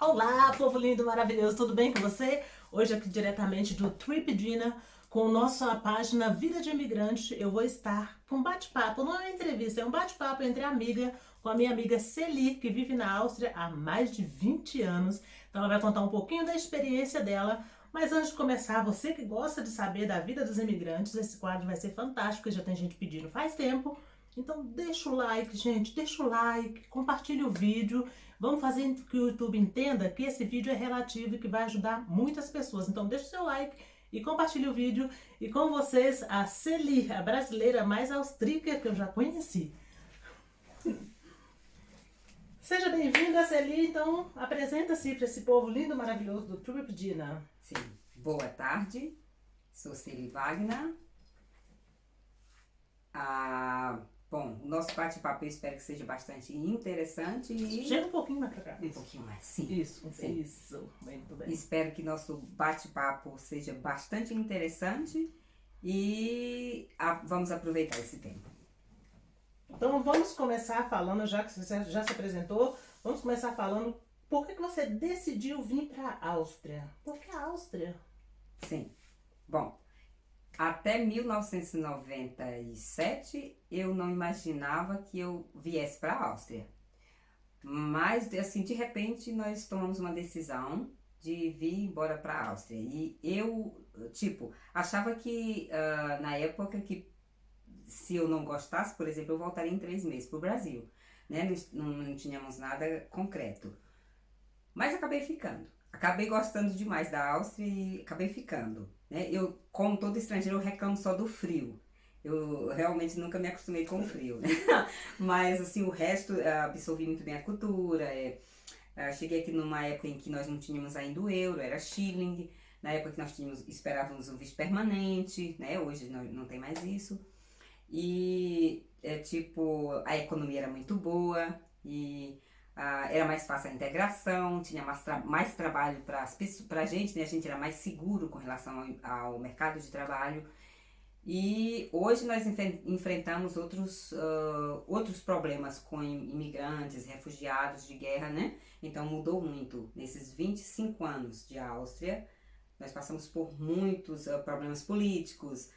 Olá, povo lindo, maravilhoso, tudo bem com você? Hoje aqui diretamente do Trip Dinner, com nossa página Vida de Imigrante, eu vou estar com um bate-papo, não é uma entrevista, é um bate-papo entre amiga, com a minha amiga Celi, que vive na Áustria há mais de 20 anos. Então ela vai contar um pouquinho da experiência dela, mas antes de começar, você que gosta de saber da vida dos imigrantes, esse quadro vai ser fantástico, já tem gente pedindo faz tempo. Então deixa o like, gente, deixa o like, compartilha o vídeo. Vamos fazer com que o YouTube entenda que esse vídeo é relativo e que vai ajudar muitas pessoas. Então deixa o seu like e compartilhe o vídeo. E com vocês, a Celi, a brasileira mais austríaca que eu já conheci. Seja bem-vinda, Celi. Então, apresenta-se para esse povo lindo, maravilhoso do Trip Dinner. Sim, boa tarde, sou Celi Wagner. Bom, o nosso bate-papo eu espero que seja bastante interessante e Chega um pouquinho mais pra cá. um pouquinho mais, sim. Isso, Sim. isso. Muito bem. Espero que nosso bate-papo seja bastante interessante e vamos aproveitar esse tempo. Então vamos começar falando, já que você já se apresentou, vamos começar falando por que você decidiu vir para a Áustria? Por que a Áustria? Sim, bom, até 1997 eu não imaginava que eu viesse para a Áustria. Mas, assim, de repente nós tomamos uma decisão de vir embora para a Áustria. E eu, achava que na época que se eu não gostasse, por exemplo, eu voltaria em 3 meses para o Brasil. Né? Não tínhamos nada concreto. Mas acabei ficando. Acabei gostando demais da Áustria e acabei ficando. Né? Eu, como todo estrangeiro, eu reclamo só do frio. Eu realmente nunca me acostumei com o frio, né? Mas, assim, o resto, absorvi muito bem a cultura. Cheguei aqui numa época em que nós não tínhamos ainda o euro, era shilling. Na época que nós esperávamos um visto permanente, né? Hoje não tem mais isso. E, a economia era muito boa e era mais fácil a integração, tinha mais trabalho para a gente, né? A gente era mais seguro com relação ao mercado de trabalho. E hoje nós enfrentamos outros problemas com imigrantes, refugiados de guerra, né? Então mudou muito. Nesses 25 anos de Áustria, nós passamos por muitos problemas políticos,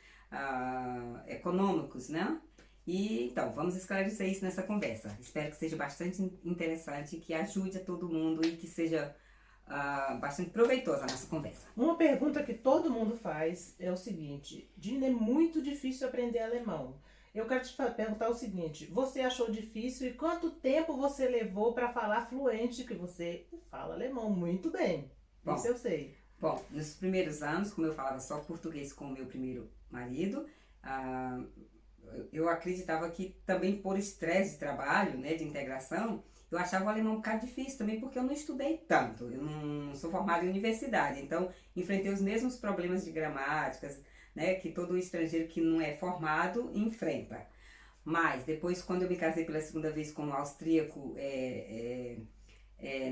econômicos, né? E então, vamos esclarecer isso nessa conversa. Espero que seja bastante interessante, que ajude a todo mundo e que seja bastante proveitosa a nossa conversa. Uma pergunta que todo mundo faz é o seguinte: Dina, é muito difícil aprender alemão. Eu quero te perguntar o seguinte: você achou difícil e quanto tempo você levou para falar fluente, que você fala alemão muito bem? Bom, isso eu sei. Bom, nos primeiros anos, como eu falava só português com o meu primeiro marido, eu acreditava que também por estresse de trabalho, né, de integração, eu achava o alemão um bocado difícil também porque eu não estudei tanto, eu não sou formada em universidade, então enfrentei os mesmos problemas de gramáticas, né, que todo estrangeiro que não é formado enfrenta. Mas depois, quando eu me casei pela segunda vez com um austríaco,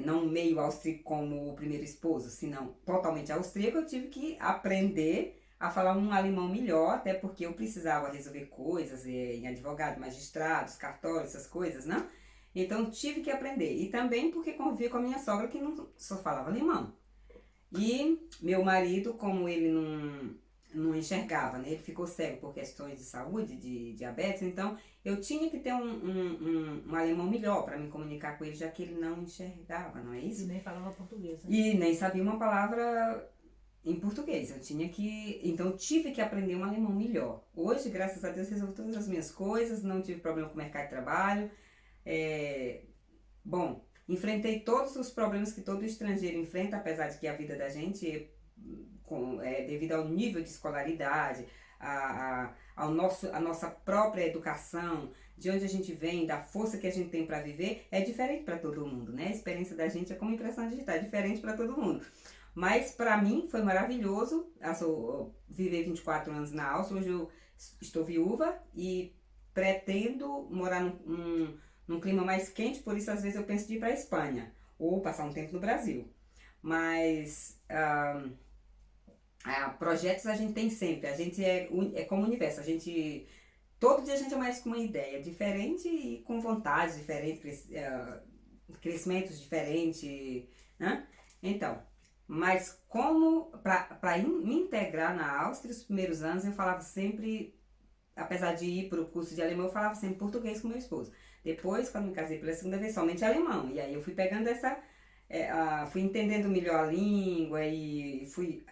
não meio austríaco como o primeiro esposo, senão totalmente austríaco, eu tive que aprender a falar um alemão melhor, até porque eu precisava resolver coisas em advogado, magistrados, cartórios, essas coisas, né? Então tive que aprender. E também porque convivia com a minha sogra que não só falava alemão. E meu marido, como ele não enxergava, né? Ele ficou cego por questões de saúde, de diabetes, então eu tinha que ter um alemão melhor para me comunicar com ele, já que ele não enxergava, não é isso? E nem falava português, né? E nem sabia uma palavra em português. Então tive que aprender um alemão melhor. Hoje, graças a Deus, resolvi todas as minhas coisas, não tive problema com o mercado de trabalho. Bom, enfrentei todos os problemas que todo estrangeiro enfrenta, apesar de que a vida da gente devido ao nível de escolaridade, a nossa própria educação, de onde a gente vem, da força que a gente tem para viver, é diferente para todo mundo, né? A experiência da gente é como impressão digital, é diferente para todo mundo. Mas para mim foi maravilhoso viver 24 anos na Áustria. Hoje eu estou viúva e pretendo morar num clima mais quente, por isso às vezes eu penso de ir para a Espanha ou passar um tempo no Brasil. Mas projetos a gente tem sempre, a gente é como o universo, todo dia a gente amanhece com uma ideia diferente e com vontades diferentes, crescimentos diferentes, né? Então, mas como para me integrar na Áustria, os primeiros anos eu falava sempre, apesar de ir para o curso de alemão, eu falava sempre português com meu esposo. Depois, quando me casei pela segunda vez, somente alemão. E aí eu fui pegando fui entendendo melhor a língua e fui.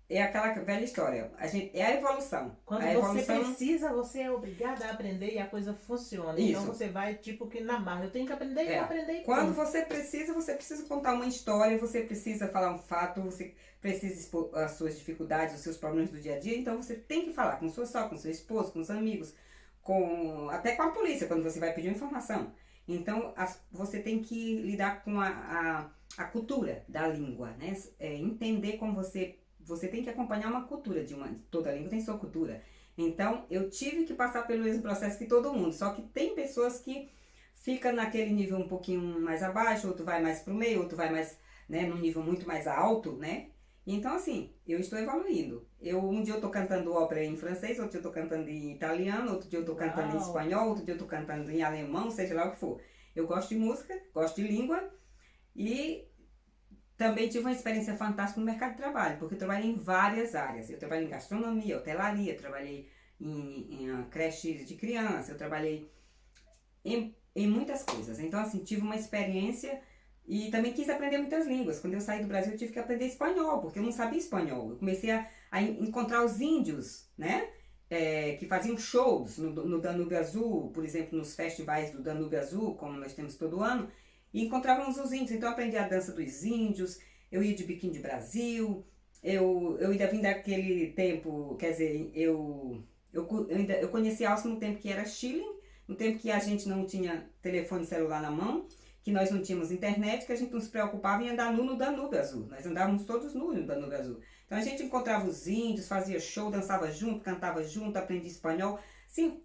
É aquela velha história. É a evolução. Quando A você evolução. precisa, você é obrigada a aprender e a coisa funciona. Isso. Então você vai tipo que na marra. Eu tenho que aprender e vou aprender e Quando pronto. você precisa contar uma história, você precisa falar um fato, você precisa expor as suas dificuldades, os seus problemas do dia a dia, então você tem que falar com sua sogra, com seu esposo, com os amigos, até com a polícia, quando você vai pedir uma informação. Então, você tem que lidar com a cultura da língua, né? Entender como você tem que acompanhar uma cultura toda língua tem sua cultura. Então, eu tive que passar pelo mesmo processo que todo mundo, só que tem pessoas que fica naquele nível um pouquinho mais abaixo, outro vai mais pro meio, outro vai mais, né, num nível muito mais alto, né? Então, assim, eu estou evoluindo. Um dia eu tô cantando ópera em francês, outro dia eu tô cantando em italiano, outro dia eu tô cantando em espanhol, outro dia eu tô cantando em alemão, seja lá o que for. Eu gosto de música, gosto de língua e também tive uma experiência fantástica no mercado de trabalho, porque eu trabalhei em várias áreas. Eu trabalhei em gastronomia, hotelaria, trabalhei em creches de criança, eu trabalhei em muitas coisas. Então, assim, tive uma experiência e também quis aprender muitas línguas. Quando eu saí do Brasil, eu tive que aprender espanhol, porque eu não sabia espanhol. Eu comecei a encontrar os índios, né? Que faziam shows no Danúbio Azul, por exemplo, nos festivais do Danúbio Azul, como nós temos todo ano, e encontrávamos os índios. Então, eu aprendi a dança dos índios, eu ia de biquíni de Brasil, eu ainda vim daquele tempo, quer dizer, eu conheci a Áustria no tempo que era Chile, no tempo que a gente não tinha telefone celular na mão, que nós não tínhamos internet, que a gente não se preocupava em andar nu no Danúbio Azul. Nós andávamos todos nus no Danúbio Azul. Então a gente encontrava os índios, fazia show, dançava junto, cantava junto, aprendia espanhol. Sim,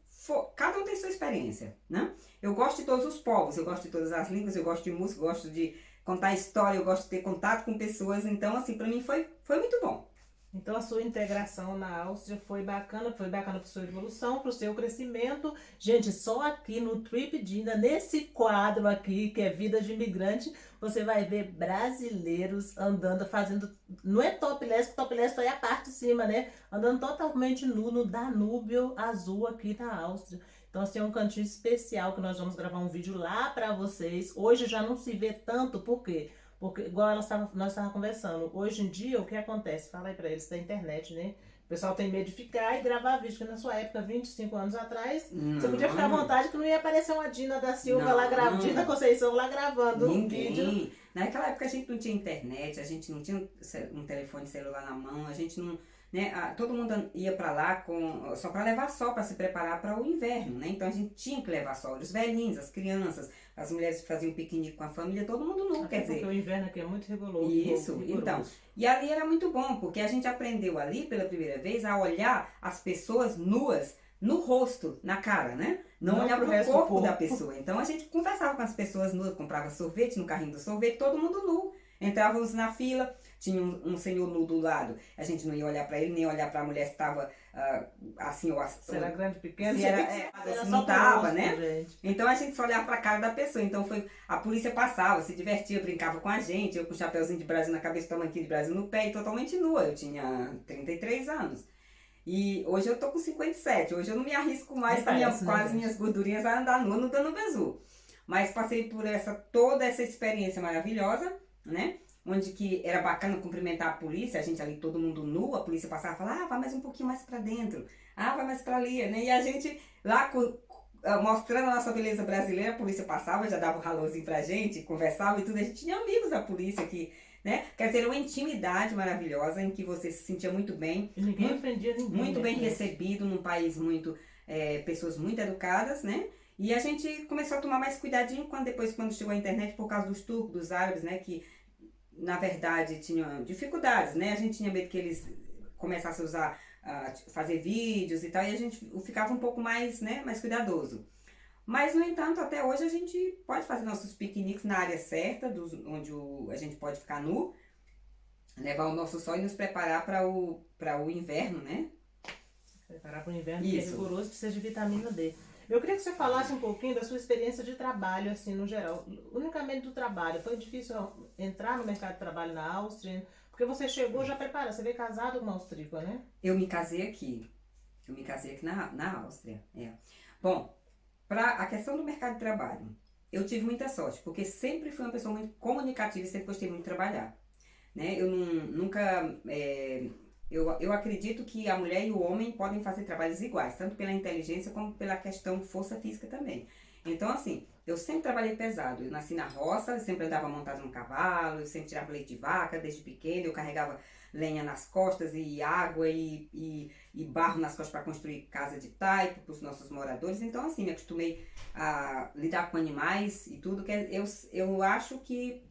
cada um tem sua experiência, né? Eu gosto de todos os povos, eu gosto de todas as línguas, eu gosto de música, eu gosto de contar história, eu gosto de ter contato com pessoas. Então, assim, pra mim foi muito bom. Então a sua integração na Áustria foi bacana para sua evolução, para o seu crescimento. Gente, só aqui no Trip Dinner, nesse quadro aqui, que é Vida de Imigrante, você vai ver brasileiros andando, fazendo, não é topless, que topless só é a parte de cima, né? Andando totalmente nu no Danúbio Azul aqui na Áustria. Então, assim, é um cantinho especial que nós vamos gravar um vídeo lá para vocês. Hoje já não se vê tanto, por quê? Porque, igual nós estávamos conversando, hoje em dia, o que acontece? Fala aí pra eles da internet, né? O pessoal tem medo de ficar e gravar vídeo, porque na sua época, 25 anos atrás, você podia ficar à vontade que não ia aparecer uma Dina da Silva lá gravando, Dina Conceição lá gravando um vídeo. Naquela época a gente não tinha internet, a gente não tinha um telefone celular na mão, a gente não... Né, todo mundo ia pra lá só para levar sol, para se preparar para o inverno, né? Então a gente tinha que levar sol, os velhinhos, as crianças, as mulheres que faziam piquenique com a família, todo mundo nu, quer dizer. Porque o inverno aqui é muito rigoroso. Isso, então. E ali era muito bom, porque a gente aprendeu ali pela primeira vez a olhar as pessoas nuas no rosto, na cara, né? Não olhar pro corpo da pessoa. Então a gente conversava com as pessoas nuas, comprava sorvete no carrinho do sorvete, todo mundo nu. Entrávamos na fila, tinha um senhor nu do lado, a gente não ia olhar pra ele, nem olhar pra mulher se estava assim ou assim. Se era grande, pequeno, se era não tava, né? Gente. Então a gente só olhava pra cara da pessoa. Então a polícia passava, se divertia, brincava com a gente, eu com o chapeuzinho de Brasil na cabeça, tamanquinho de Brasil no pé e totalmente nua. Eu tinha 33 anos. E hoje eu tô com 57, hoje eu não me arrisco mais com as minhas gordurinhas a andar nua no Danúbio Azul. Mas passei por toda essa experiência maravilhosa, né? Onde que era bacana cumprimentar a polícia, a gente ali todo mundo nu, a polícia passava e falava, vai mais um pouquinho mais pra dentro, vai mais pra ali, né? E a gente lá mostrando a nossa beleza brasileira, a polícia passava, já dava um ralôzinho pra gente, conversava e tudo, a gente tinha amigos da polícia que, né? Quer dizer, uma intimidade maravilhosa em que você se sentia muito bem. E ninguém ofendia ninguém. Muito bem recebido, num país pessoas muito educadas, né? E a gente começou a tomar mais cuidadinho quando chegou a internet, por causa dos turcos, dos árabes, né? Que, na verdade, tinham dificuldades, né? A gente tinha medo que eles começassem a usar, fazer vídeos e tal, e a gente ficava um pouco mais, né? Mais cuidadoso. Mas, no entanto, até hoje a gente pode fazer nossos piqueniques na área certa, onde a gente pode ficar nu, levar o nosso sol e nos preparar para o inverno, né? Preparar para o inverno, que é rigoroso, precisa de vitamina D. Eu queria que você falasse um pouquinho da sua experiência de trabalho, assim, no geral. Unicamente do trabalho. Foi difícil entrar no mercado de trabalho na Áustria? Porque você chegou já preparada, você veio casado com uma austríaca, né? Eu me casei aqui. Eu me casei aqui na Áustria. É. Bom, para a questão do mercado de trabalho, eu tive muita sorte, porque sempre fui uma pessoa muito comunicativa e sempre gostei muito de trabalhar. Né? Eu nunca. Eu acredito que a mulher e o homem podem fazer trabalhos iguais, tanto pela inteligência como pela questão força física também. Então, assim, eu sempre trabalhei pesado. Eu nasci na roça, eu sempre andava montado num cavalo, eu sempre tirava leite de vaca desde pequeno, eu carregava lenha nas costas e água e barro nas costas para construir casa de taipo para os nossos moradores. Então, assim, me acostumei a lidar com animais e tudo. Eu acho que,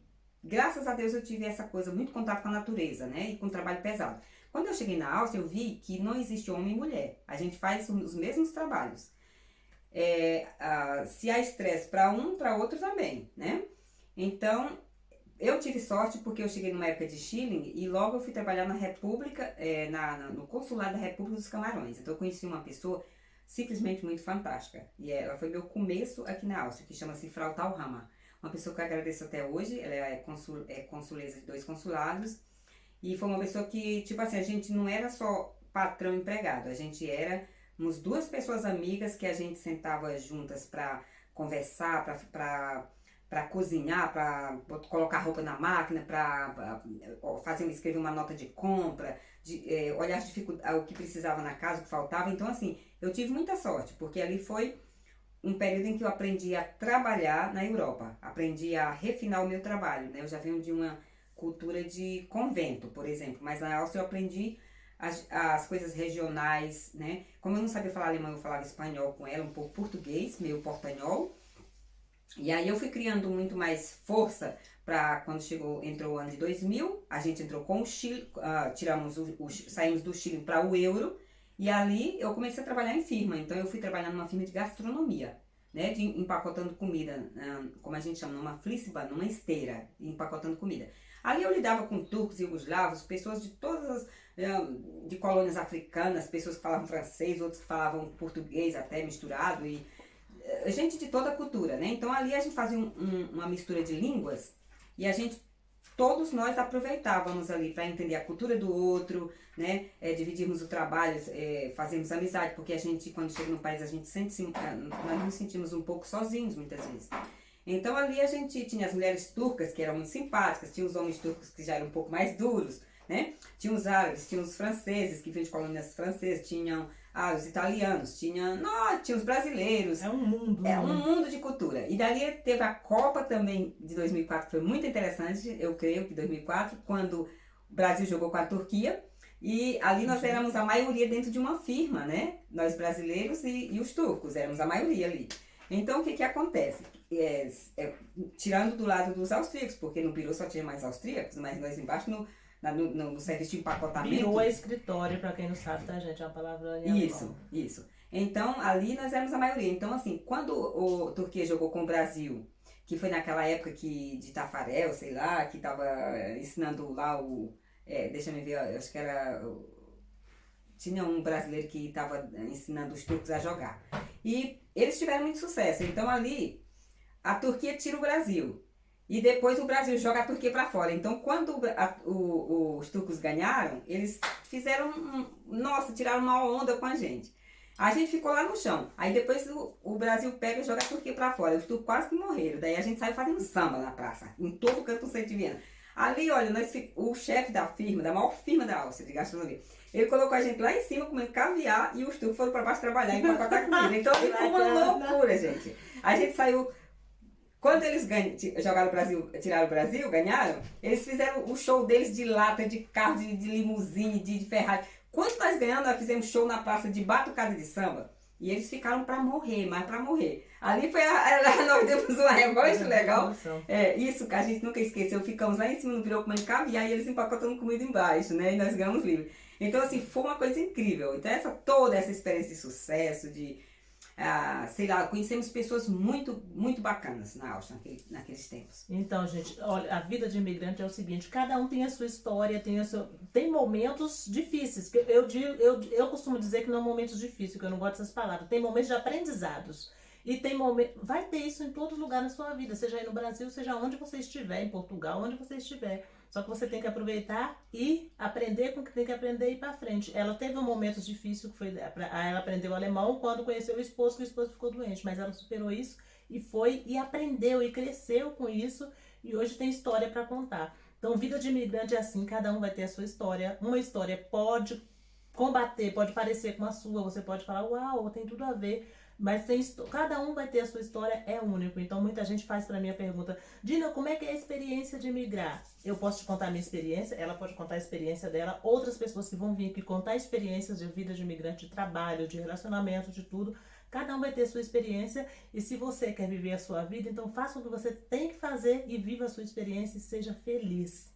graças a Deus, eu tive essa coisa, muito contato com a natureza, né? E com trabalho pesado. Quando eu cheguei na Áustria, eu vi que não existe homem e mulher. A gente faz os mesmos trabalhos. Se há estresse para um, para outro também, né? Então, eu tive sorte porque eu cheguei numa época de Chile e logo eu fui trabalhar na República, no consulado da República dos Camarões. Então, eu conheci uma pessoa simplesmente muito fantástica. E ela foi meu começo aqui na Áustria, que chama-se Frau Thalhammer. Uma pessoa que eu agradeço até hoje. Ela é consuleza de 2 consulados. E foi uma pessoa que, tipo assim, a gente não era só patrão empregado, a gente éramos 2 pessoas amigas que a gente sentava juntas para conversar, para cozinhar, para colocar roupa na máquina, para escrever uma nota de compra, olhar o que precisava na casa, o que faltava. Então, assim, eu tive muita sorte, porque ali foi um período em que eu aprendi a trabalhar na Europa, aprendi a refinar o meu trabalho, né? Eu já venho de uma cultura de convento, por exemplo, mas na Áustria eu aprendi as coisas regionais, né? Como eu não sabia falar alemão, eu falava espanhol com ela, um pouco português, meio portanhol. E aí eu fui criando muito mais força para quando entrou o ano de 2000, a gente entrou com o Chile, saímos do Chile para o euro, e ali eu comecei a trabalhar em firma. Então eu fui trabalhar numa firma de gastronomia, né, empacotando comida, como a gente chama, numa flisba, numa esteira, empacotando comida. Ali eu lidava com turcos, iugoslavos, pessoas de todas de colônias africanas, pessoas que falavam francês, outros que falavam português até misturado, e gente de toda a cultura, né? Então ali a gente fazia uma mistura de línguas e todos nós aproveitávamos ali para entender a cultura do outro, né? Dividirmos o trabalho, fazermos amizade, porque a gente, quando chega no país, nós nos sentimos um pouco sozinhos muitas vezes. Então ali a gente tinha as mulheres turcas que eram muito simpáticas, tinha os homens turcos que já eram um pouco mais duros, né? Tinha os árabes, tinha os franceses que vinham de colônias francesas, tinham os italianos, tinha os brasileiros. É um mundo. É um mundo de cultura. E dali teve a Copa também de 2004, que foi muito interessante, eu creio que 2004, quando o Brasil jogou com a Turquia. E ali nós éramos a maioria dentro de uma firma, né? Nós brasileiros e os turcos, éramos a maioria ali. Então o que acontece? Tirando do lado dos austríacos, porque no Peru só tinha mais austríacos, mas nós embaixo no serviço de empacotamento. Birô é escritório, pra quem não sabe, tá, gente? É uma palavra em alemão. Isso. Então, ali nós éramos a maioria. Então, assim, quando a Turquia jogou com o Brasil, que foi naquela época de Tafarel, sei lá, que tava ensinando lá deixa eu ver, eu acho que era... Tinha um brasileiro que estava ensinando os turcos a jogar. E eles tiveram muito sucesso. Então, ali, a Turquia tira o Brasil. E depois o Brasil joga a Turquia para fora. Então, quando os turcos ganharam, eles tiraram uma onda com a gente. A gente ficou lá no chão. Aí depois o Brasil pega e joga a Turquia para fora. Os turcos quase que morreram. Daí a gente saiu fazendo samba na praça, em todo o canto do centro de Viena. Ali, olha, o chefe da firma, da maior firma da Áustria de gastronomia, ele colocou a gente lá em cima comendo caviar e os turcos foram para baixo trabalhar e empacotar comida. Então ficou uma loucura, gente. A gente saiu... Quando eles jogaram o Brasil, tiraram o Brasil, ganharam, eles fizeram o show deles de lata, de carro, de limusine, de Ferrari. Quando nós ganhamos, nós fizemos show na praça de batucada de samba. E eles ficaram pra morrer, mas pra morrer. Ali nós demos uma revanche legal. Isso que a gente nunca esqueceu. Ficamos lá em cima no birô comendo caviar e eles empacotando comida embaixo, né? E nós ganhamos livre. Então, assim, foi uma coisa incrível. Então, toda essa experiência de sucesso, sei lá, conhecemos pessoas muito, muito bacanas na Áustria naqueles tempos. Então, gente, olha, a vida de imigrante é o seguinte, cada um tem a sua história, tem momentos difíceis. Eu costumo dizer que não momentos difíceis, que eu não gosto dessas palavras. Tem momentos de aprendizados. E tem momentos. Vai ter isso em todo lugar na sua vida, seja aí no Brasil, seja onde você estiver, em Portugal, onde você estiver. Só que você tem que aproveitar e aprender com o que tem que aprender e ir pra frente. Ela teve um momento difícil, que foi. Ela aprendeu alemão quando conheceu o esposo, que o esposo ficou doente, mas ela superou isso e foi e aprendeu e cresceu com isso e hoje tem história para contar. Então, vida de imigrante é assim, cada um vai ter a sua história. Uma história pode combater, pode parecer com a sua, você pode falar, uau, tem tudo a ver, mas cada um vai ter a sua história, é único. Então, muita gente faz para mim a pergunta, Dina, como é que é a experiência de migrar? Eu posso te contar a minha experiência, ela pode contar a experiência dela, outras pessoas que vão vir aqui contar experiências de vida de imigrante, de trabalho, de relacionamento, de tudo. Cada um vai ter a sua experiência e se você quer viver a sua vida, então faça o que você tem que fazer e viva a sua experiência e seja feliz.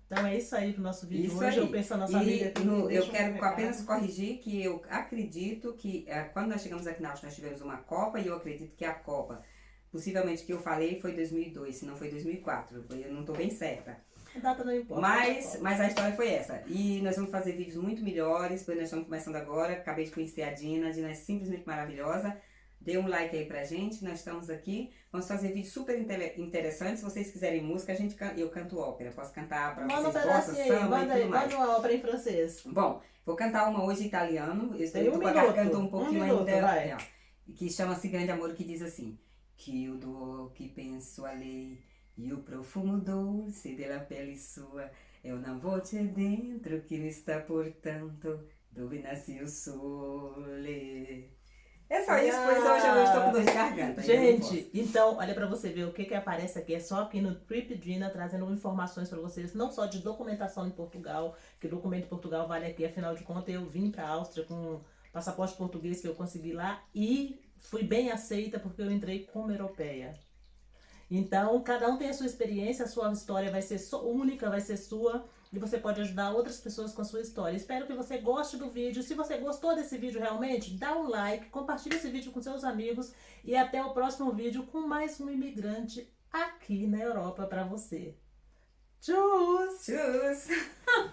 Então é isso aí pro nosso vídeo Isso hoje. aí. Eu penso a nossa amiga aqui. Eu quero apenas corrigir que eu acredito que quando nós chegamos aqui na Áustria, nós tivemos uma Copa e eu acredito que a Copa, possivelmente que eu falei, foi 2002, se não foi 2004. Eu não estou bem certa. A data não importa. Mas a história foi essa. E nós vamos fazer vídeos muito melhores, pois nós estamos começando agora. Acabei de conhecer a Dina é simplesmente maravilhosa. Dê um like aí pra gente, nós estamos aqui. Vamos fazer vídeos super interessantes. Se vocês quiserem música, eu canto ópera. Posso cantar pra Manda vocês, um bossa, pedacinho aí, samba e tudo mais. manda uma ópera em francês. Bom, vou cantar uma hoje em italiano. Eu Tem estou com a garganta um pouquinho minuto, ainda. vai. Que chama-se Grande Amor, que diz assim: Chiudo occhi, penso a lei, e o profumo dolce della pelle sua è una voce dentro que me está portando, dove nasce o sole. É só isso, pois hoje eu estou com dor de garganta. Gente, então, olha pra você ver o que aparece aqui. É só aqui no Trip Dina, trazendo informações pra vocês, não só de documentação em Portugal, que documento em Portugal vale aqui, afinal de contas, eu vim pra Áustria com passaporte português que eu consegui lá e fui bem aceita porque eu entrei como europeia. Então, cada um tem a sua experiência, a sua história vai ser única, vai ser sua, e você pode ajudar outras pessoas com a sua história. Espero que você goste do vídeo. Se você gostou desse vídeo realmente, dá um like, compartilha esse vídeo com seus amigos e até o próximo vídeo com mais um imigrante aqui na Europa para você. Tchau! Tchau!